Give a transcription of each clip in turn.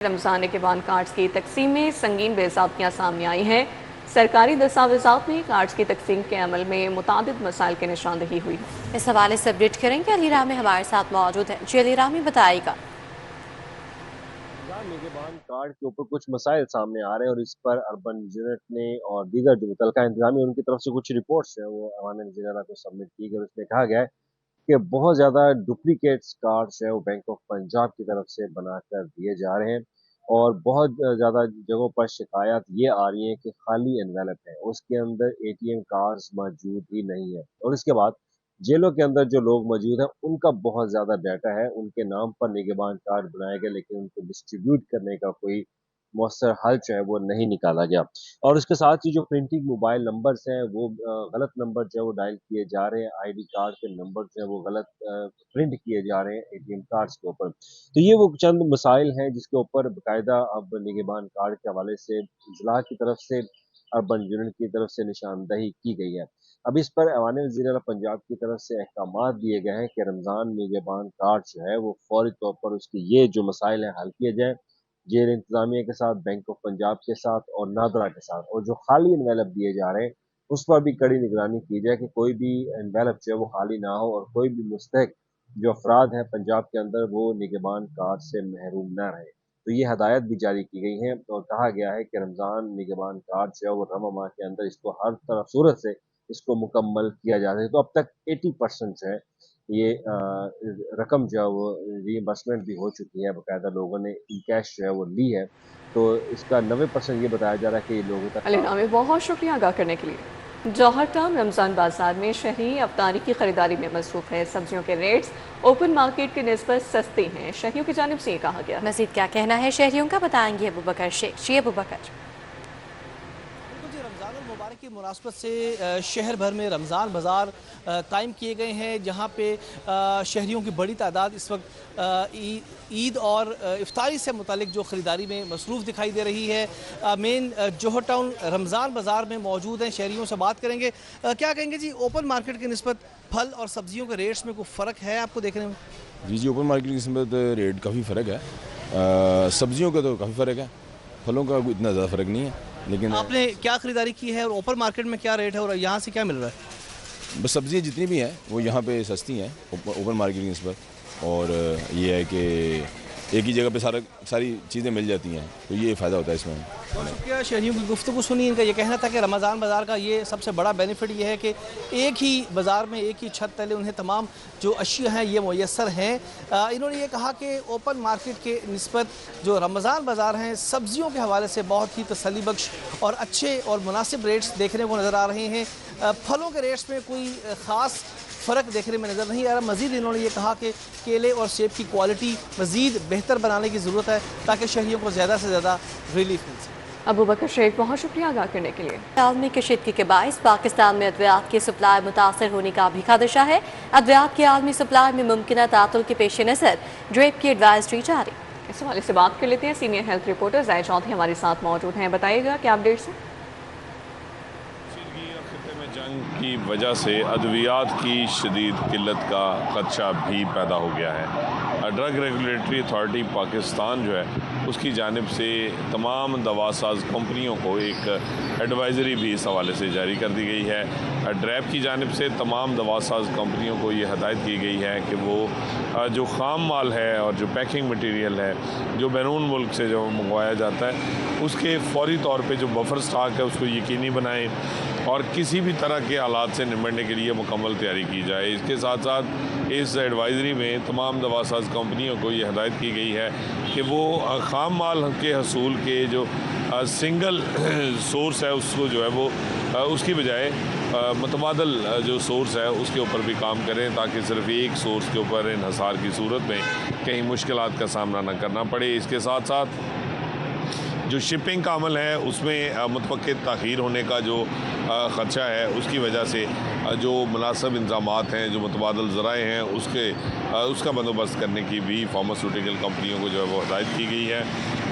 रमज़ान के बाद कार्ड्स की तकसीम में संगीन बेज़ाब्तियाँ सामने आई हैं। सरकारी दस्तावेज़ात में कार्ड्स की तकसीम के अमल में मुतादिद मसाइल की निशानदही हुई है। इस हवाले से अपडेट करेंगे। अली रामी हमारे साथ मौजूद है। जी अली रामी, बताइएगा। निगहबान कार्ड के ऊपर कुछ मसाइल सामने आ रहे हैं और इस पर अर्बन यूनिट ने और दीगर जो मुतलका इंतजामी उनकी तरफ से कुछ रिपोर्ट्स हैं वो अवान वज़ीर को सबमिट की गई और उसमें कहा गया है कि बहुत ज़्यादा डुप्लीकेट्स कार्ड्स हैं वो बैंक ऑफ पंजाब की तरफ से बनाकर दिए जा रहे हैं और बहुत ज़्यादा जगहों पर शिकायत ये आ रही है कि खाली एनवेलप है, उसके अंदर एटीएम कार्ड्स मौजूद ही नहीं है और इसके बाद जेलों के अंदर जो लोग मौजूद हैं उनका बहुत ज़्यादा डाटा है, उनके नाम पर निगहबान कार्ड बनाए गए लेकिन उनको डिस्ट्रीब्यूट करने का कोई मौसर हल जो है वो नहीं निकाला गया और उसके साथ ही जो प्रिंटिंग मोबाइल नंबर्स हैं वो गलत नंबर जो है वो डायल किए जा रहे हैं, आईडी कार्ड के नंबर जो है वो गलत प्रिंट किए जा रहे हैं एटीएम कार्ड्स के ऊपर। तो ये वो चंद मसाइल हैं जिसके ऊपर बाकायदा अब निगहबान कार्ड के हवाले से इजलास की तरफ से अर्बन यूनिट की तरफ से निशानदही की गई है। अब इस पर ऐवान वज़ीर पंजाब की तरफ से अहकामात दिए गए हैं कि रमज़ान निगहबान कार्ड जो है वो फौरी तौर पर उसके ये जो मसाइल हैं हल किए जाएँ, जेल इंतजामिया के साथ, बैंक ऑफ पंजाब के साथ और नादरा के साथ और जो खाली एनवेलप दिए जा रहे हैं, उस पर भी कड़ी निगरानी की जाए कि कोई भी एनवेलप जो है वो खाली ना हो और कोई भी मुस्तहिक जो अफराद हैं पंजाब के अंदर वो निगहबान कार्ड से महरूम न रहे। तो ये हदायत भी जारी की गई हैं और कहा गया है कि रमज़ान निगहबान कार्ड जो है वो रमज़ान माह के अंदर इसको हर तरफ सूरत से इसको मुकम्मल किया जा सके। तो अब तक 80% जो है ये रकम जो है वो रीइंबर्समेंट भी हो चुकी है, बाकायदा लोगों ने ई कैश जो है वो ली है। तो इसका 90% ये बताया जा रहा है कि ये लोगों तक अली रामी, बहुत शुक्रिया आगाह करने के लिए। जौहर टाउन रमज़ान बाजार में शहरी अफ्तारी की खरीदारी में मसरूफ है। सब्जियों के रेट्स ओपन मार्केट की निस्बत सस्ते हैं, शहरियों की जानिब से ये कहा गया। मज़ीद क्या कहना है शहरियों का, बताएंगे अबू बकर शेख। जी अबू बकर। रमज़ान मुबारक की मुनासबत से शहर भर में रमज़ान बाज़ार कायम किए गए हैं जहाँ पे शहरियों की बड़ी तादाद इस वक्त ईद और इफ्तारी से मुतालिक जो ख़रीदारी में मसरूफ़ दिखाई दे रही है। मेन जौहर टाउन रमज़ान बाज़ार में मौजूद हैं, शहरियों से बात करेंगे। क्या कहेंगे जी, ओपन मार्केट की निस्बत फल और सब्जियों के रेट्स में कोई फ़र्क है आपको देखने में? जी, ओपन मार्केट की निस्बत रेट काफ़ी फ़र्क है। सब्जियों का तो काफ़ी फ़र्क है, फलों का इतना ज़्यादा फ़र्क नहीं है। लेकिन आपने क्या ख़रीदारी की है और ओपन मार्केट में क्या रेट है और यहाँ से क्या मिल रहा है? बस सब्जियाँ जितनी भी हैं वो यहाँ पे सस्ती हैं ओपन मार्केट की निस्बत, और ये है कि एक ही जगह पे सारी चीज़ें मिल जाती हैं, तो ये फ़ायदा होता है इसमें। क्या शहरियों की गुफ्तगू सुनी, इनका ये कहना था कि रमज़ान बाज़ार का ये सबसे बड़ा बेनिफिट ये है कि एक ही बाज़ार में एक ही छत तले उन्हें तमाम जो अशिया हैं ये मुयस्सर हैं। इन्होंने ये कहा कि ओपन मार्केट के निस्बत जो रमज़ान बाज़ार हैं सब्ज़ियों के हवाले से बहुत ही तसल्ली बख्श और अच्छे और मुनासिब रेट्स देखने को नज़र आ रहे हैं। फलों के रेट्स में कोई ख़ास फ़र्क देखने में नज़र नहीं आ रहा। मज़ीद इन्होंने ये कहा कि केले और सेब की क्वालिटी मज़ीद बेहतर बनाने की ज़रूरत है ताकि शहरियों को ज़्यादा से ज़्यादा रिलीफ मिल सके। अबू बकर शेख, बहुत शुक्रिया आगाह करने के लिए। आलमी कशीदगी के बायस पाकिस्तान में अद्वियात की सप्लाई मुतासर होने का भी खदशा है। अद्वियात की आलमी सप्लाई में मुमकिन तातुल के पेश नज़र ड्रेप की एडवाइजरी जारी। इस हवाले से बात कर लेते हैं। सीनियर हेल्थ रिपोर्टर ज़ाहिर चौधरी हमारे साथ मौजूद हैं, बताइएगा क्या अपडेट्स हैं? जंग की वजह से अद्वियात की शदीद किल्लत का खदशा भी पैदा हो गया है। ड्रग रेगुलेटरी अथॉरिटी पाकिस्तान जो है उसकी जानिब से तमाम दवासाज कंपनियों को एक एडवाइज़री भी इस हवाले से जारी कर दी गई है। ड्रैप की जानिब से तमाम दवासाज कंपनियों को ये हदायत की गई है कि वो जो ख़ाम माल है और जो पैकिंग मटीरियल है जो बैरून मुल्क से जो मंगवाया जाता है उसके फ़ौरी तौर पे जो बफर स्टॉक है उसको यकीनी बनाएं और किसी भी तरह के हालात से निपटने के लिए मुकम्मल तैयारी की जाए। इसके साथ साथ इस एडवाइज़री में तमाम दवासाज कंपनियों को ये हदायत की गई है कि वो ख़ाम माल के हसूल के जो सिंगल सोर्स है उसको जो है वो उसकी बजाय मुतबादल जो सोर्स है उसके ऊपर भी काम करें ताकि सिर्फ एक सोर्स के ऊपर इन्हिसार की सूरत में कहीं मुश्किलात का सामना न करना पड़े। इसके साथ साथ जो शिपिंग का अमल है उसमें मुतवक्कित ताख़ीर होने का जो ख़दशा है उसकी वजह से जो मुनासिब इंतज़ामात हैं जो मुतबादल ज़राए हैं उसका बंदोबस्त करने की भी फार्मास्यूटिकल कंपनियों को जो है वो हदायत की गई है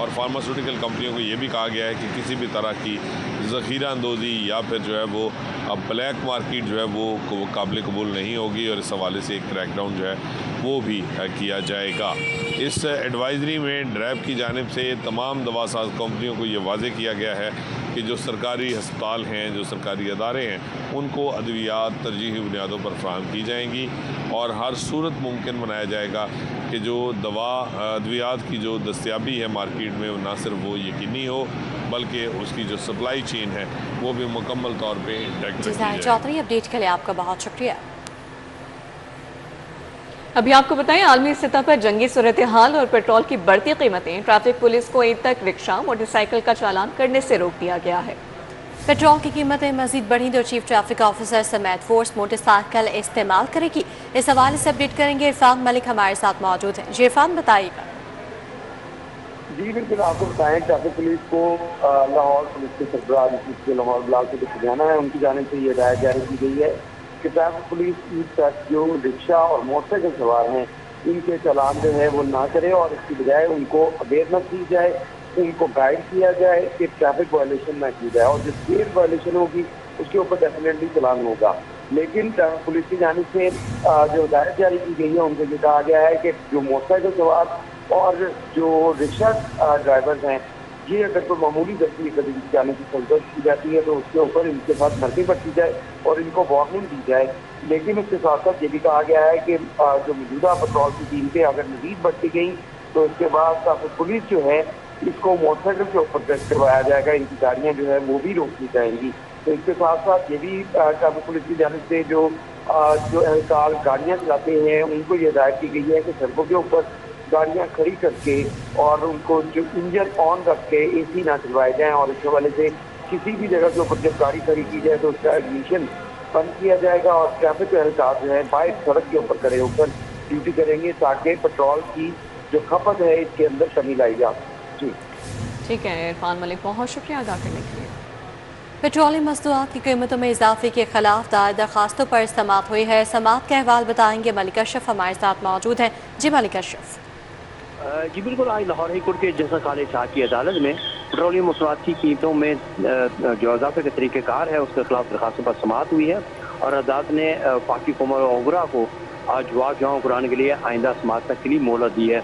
और फार्मास्यूटिकल कंपनियों को ये भी कहा गया है कि किसी भी तरह की ज़ख़ीरा अंदोज़ी या फिर जो है वो अब ब्लैक मार्केट जो है वो काबिल कबूल नहीं होगी और इस हवाले से एक क्रैकडाउन जो है वो भी किया जाएगा। इस एडवाइजरी में ड्रैब की जानिब से तमाम दवासाज कंपनियों को ये वाज़े किया गया है कि जो सरकारी अस्पताल हैं, जो सरकारी अदारे हैं, उनको अद्वियात तरजीही बुनियादों पर फराहम की जाएंगी और हर सूरत मुमकिन बनाया जाएगा कि जो दवा अद्वियात की जो दस्तयाबी है मार्केट में, वो ना सिर्फ वो यकीनी हो बल्कि उसकी जो सप्लाई चेन है वो भी मुकम्मल तौर पे इंटैक्ट रखी जाए। चौधरी, अपडेट के लिए आपका बहुत शुक्रिया। अभी आपको बताएं, आलमी सतह पर जंगी सूरत हाल और पेट्रोल की बढ़ती कीमतें, ट्रैफिक पुलिस को ईद तक रिक्शा मोटरसाइकिल का चालान करने से रोक दिया गया है। पेट्रोल की कीमतें मजीद बढ़ी तो चीफ ट्रैफिक ऑफिसर समेत फोर्स मोटरसाइकिल इस्तेमाल करेगी। इस हवाले से अपडेट करेंगे इरफान मलिक हमारे साथ मौजूद हैं। जी इरफान, बताइएगा। जी बिल्कुल, आपको बताएं ट्रैफिक पुलिस को लाहौर पुलिस के सरबराह जो लाहौर ब्लॉक के खजाना है, उनकी जानिब से ये हिदायत जारी की गई है कि ट्रैफिक पुलिस ईद तक जो रिक्शा और मोटरसाइकिल सवार हैं इनके चालान जो है वो ना करे और इसकी बजाय उनको अवेयरनेस दी जाए, उनको गाइड किया जाए कि ट्रैफिक वायलेशन ना की जाए और जो स्पीड वायलेशन होगी उसके ऊपर डेफिनेटली चालान होगा। लेकिन ट्रैफिक पुलिस की जानिब से जो हिदायत जारी की गई है उनसे ये कहा गया है कि जो मोटरसाइकिल सवार और जो रिक्शा ड्राइवर्स हैं, ये अगर कोई मामूली गलती कभी जाने की संतोष की जाती है तो उसके ऊपर इनके साथ नरमी बरती जाए और इनको वार्निंग दी जाए। लेकिन इसके साथ साथ ये भी कहा गया है कि जो मौजूदा पेट्रोल की कीमतें अगर मजीद बढ़ती गई तो इसके बाद ट्रैफिक पुलिस जो है इसको मोटरसाइकिल के ऊपर टेस्ट करवाया जाएगा, इनकी गाड़ियाँ जो है वो भी रोक दी जाएंगी। तो इसके साथ साथ ये भी ट्रैफिक पुलिस की जानिब से जो एहलकार गाड़ियाँ चलाते हैं उनको ये हिदायत की गई है कि सड़कों के ऊपर गाड़ियाँ खड़ी करके और उनको जो इंजन ऑन रख के एसी ना चलवाए जाएं और इस हवाले से किसी भी जगह के ऊपर जब गाड़ी खड़ी की जाए तो उसका एडमिशन बंद किया जाएगा और ट्रैफिक एहलकार जो है बाहर सड़क के ऊपर खड़े होकर ड्यूटी करेंगे ताकि पेट्रोल की जो खपत है इसके अंदर कमी लाई जा। जी ठीक है इरफान मलिक, बहुत शुक्रिया अदा करने के लिए। पेट्रोलियम मसनूआत की कीमतों में इजाफे के खिलाफ दायर दरखास्तों पर समाअत हुई है। समाअत का अहवाल बताएंगे मलिक अशरफ हमारे साथ मौजूद हैं। जी मलिक अशरफ। जी बिल्कुल, आज लाहौर हाई कोर्ट के जज खालिद शाह की अदालत में पेट्रोलियम मसनूआत की कीमतों में जो इजाफे के तरीक़ेकार है उसके खिलाफ दरखास्तों पर समाअत हुई है और अदालत ने पाकी कौम ओबरा को जवाब जमा कराने के लिए आइंदा समाअत तक के लिए मोहलत दी है।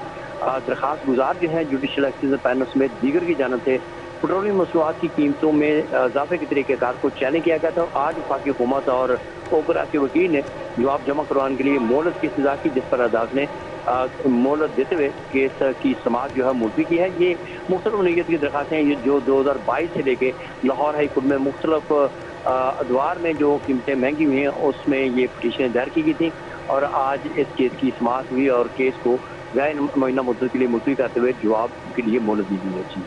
दरखास्त गुजार जो है जुडिशल एक्साइज पैनल समेत दीगर की जानब से पेट्रोलियम मसनूआत की कीमतों में इजाफे के तरीक़ेकार को चैलेंज किया गया था। आज वफाकी हुकूमत और ओबरा के वकील ने जवाब जमा करवाने के लिए मोहलत की सजा की, जिस पर अदालत ने मोहलत देते हुए केस की समाअत जो है मुलतवी की है। ये मुख्तलिफ नौइयत की दरखास्तें हैं जो 2022 से लेके लाहौर हाई कोर्ट में मुख्तलिफ अदवार में जो कीमतें महंगी हुई हैं उसमें ये पिटीशनें दायर की गई थी और आज इस केस की समाअत हुई और केस को गैर मुअय्यना मुद्दत के लिए मुलतवी करते हुए जवाब के लिए मोहलत दी गई है। जी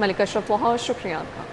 मलिक अशरफ, बहुत शुक्रिया आपका।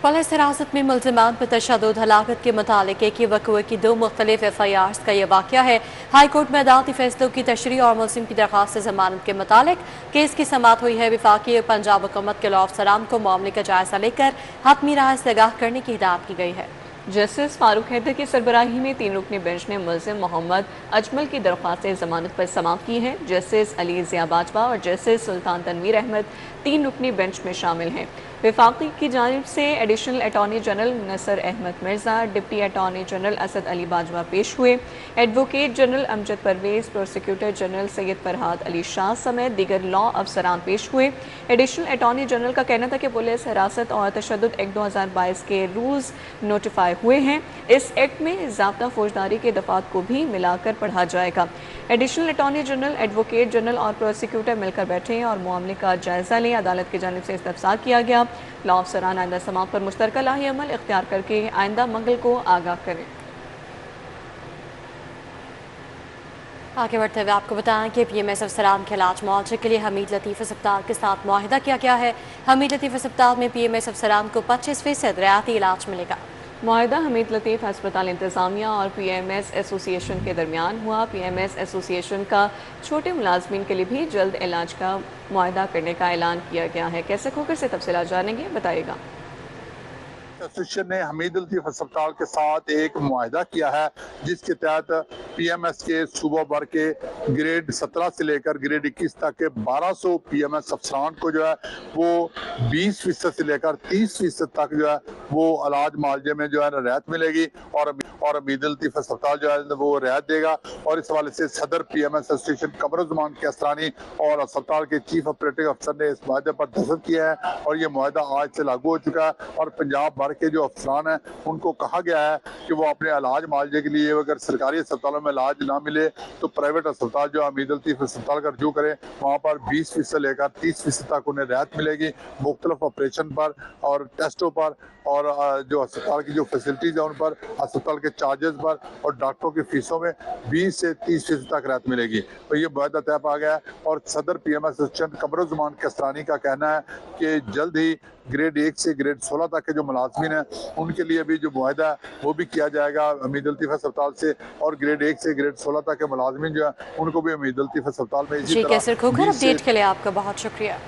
पुलिस हिरासत में मुल्ज़िमान पर तशद्दुद हलाकत के मुतालिक एक ही वक़्वे की 2 मुख्तलिफ FIRs का यह वाक़या है। हाई कोर्ट में अदालती फैसलों की तशरीह और मुल्ज़िम की दरख्वास्त से ज़मानत के मुतालिक केस की समाअत हुई है। वफाकी पंजाब हुकूमत के लॉ अफसरान को मामले का जायजा लेकर हतमी राय से आगाह करने की हिदायत की गई है। जस्टिस फारूक हैदर की सरबराही में 3 रुकनी बेंच ने मुल्ज़िम मोहम्मद अजमल की दरख्वास्त ज़मानत पर समाअत की है। जस्टिस अली ज़िया बाजवा और जस्टिस सुल्तान तनवीर अहमद 3 रुकनी बेंच में शामिल हैं। वफाकी की जानिब से additional attorney general Nasar Ahmed Mirza, deputy attorney general Asad Ali Bajwa पेश हुए। Advocate general Amjad Pervez, prosecutor general Syed Farhad Ali Shah समेत दीगर लॉ अफसरान पेश हुए। एडिशनल अटॉर्नी जनरल का कहना था कि पुलिस हिरासत और तशद्दुद एक्ट 2022 के रूल्स नोटिफाई हुए हैं। इस एक्ट में ज़ाब्ता फौजदारी के दफ़ात को भी मिलाकर पढ़ा जाएगा। Additional attorney general, advocate general और प्रोसिक्यूटर मिलकर बैठे और मामले का जायजा लें। अदालत की जानिब से इस्तफसार किया गया। लॉ अफसरान आइंदा समाअत पर मुश्तरका लाही अमल इख्तियार करके आइंदा मंगल को आगाह करें। आगे बढ़ते हुए आपको बताएं कि PMS अफसरान के इलाज मुआवजे के लिए हमीद लतीफ़ अस्पताल के साथ मुआहिदा किया गया है। हमीद लतीफ़ अस्पताल में PMS अफसरान को 25% रियायती इलाज मिलेगा। मुआहिदा हमीद लतीफ़ अस्पताल इंतज़ामिया और PMS एसोसिएशन के दरमियान हुआ। PMS एसोसिएशन का छोटे मुलाजमीन के लिए भी जल्द इलाज का मुआहिदा करने का ऐलान किया गया है। कैसे खोकर से तफसीलात जानेंगे, बताइएगा। एसोसिएशन ने हमीद लतीफ़ अस्पताल के साथ एक मुआहिदा किया है जिसके तहत PMS के सूबा भर के ग्रेड 17 से लेकर ग्रेड 21 तक के 1200 PMS अफसरान को जो है वो 20% से लेकर 30% तक जो है वो इलाज मुआवजे में जो है रियायत मिलेगी और अमीद लतीफ अस्पताल जो है वो रियायत देगा। और इस हवाले से सदर PMS एसोसिएशन कमरुज़्ज़मान केसरानी और अस्पताल के चीफ ऑपरेटिव अफसर ने इस मुआहदे पर दस्तखत किया है और ये मुआहदा आज से लागू हो चुका है। और पंजाब भर के जो अफसरान हैं उनको कहा गया है कि वो अपने इलाज मुआवजे के लिए अगर सरकारी अस्पतालों में इलाज ना मिले तो प्राइवेट अस्पताल जो अमीद लतीफ अस्पताल का रजू करें, वहाँ पर 20% से लेकर 30% तक उन्हें रियायत मिलेगी मुख्तलिफ ऑपरेशन पर और टेस्टों पर और जो अस्पताल की जो फैसिलिटीज़ है उन पर, अस्पताल के चार्जेस पर और डॉक्टरों की फीसों में 20 से 30% तक रियायत मिलेगी। तो ये मुआहदा तय पा गया है और सदर PMS एसोसिएशन कमरुज़्ज़मान केसरानी का कहना है कि जल्द ही ग्रेड 1 से ग्रेड 16 तक के जो मुलाजमीन हैं उनके लिए भी जो मुआहदा है वो भी किया जाएगा अमीद लतीफ अस्पताल से, और ग्रेड 1 से ग्रेड 16 तक के मुलाजमीन जो है उनको भी अमीद लतीफ अस्पताल में इसी तरह अपडेट के लिए आपका बहुत शुक्रिया।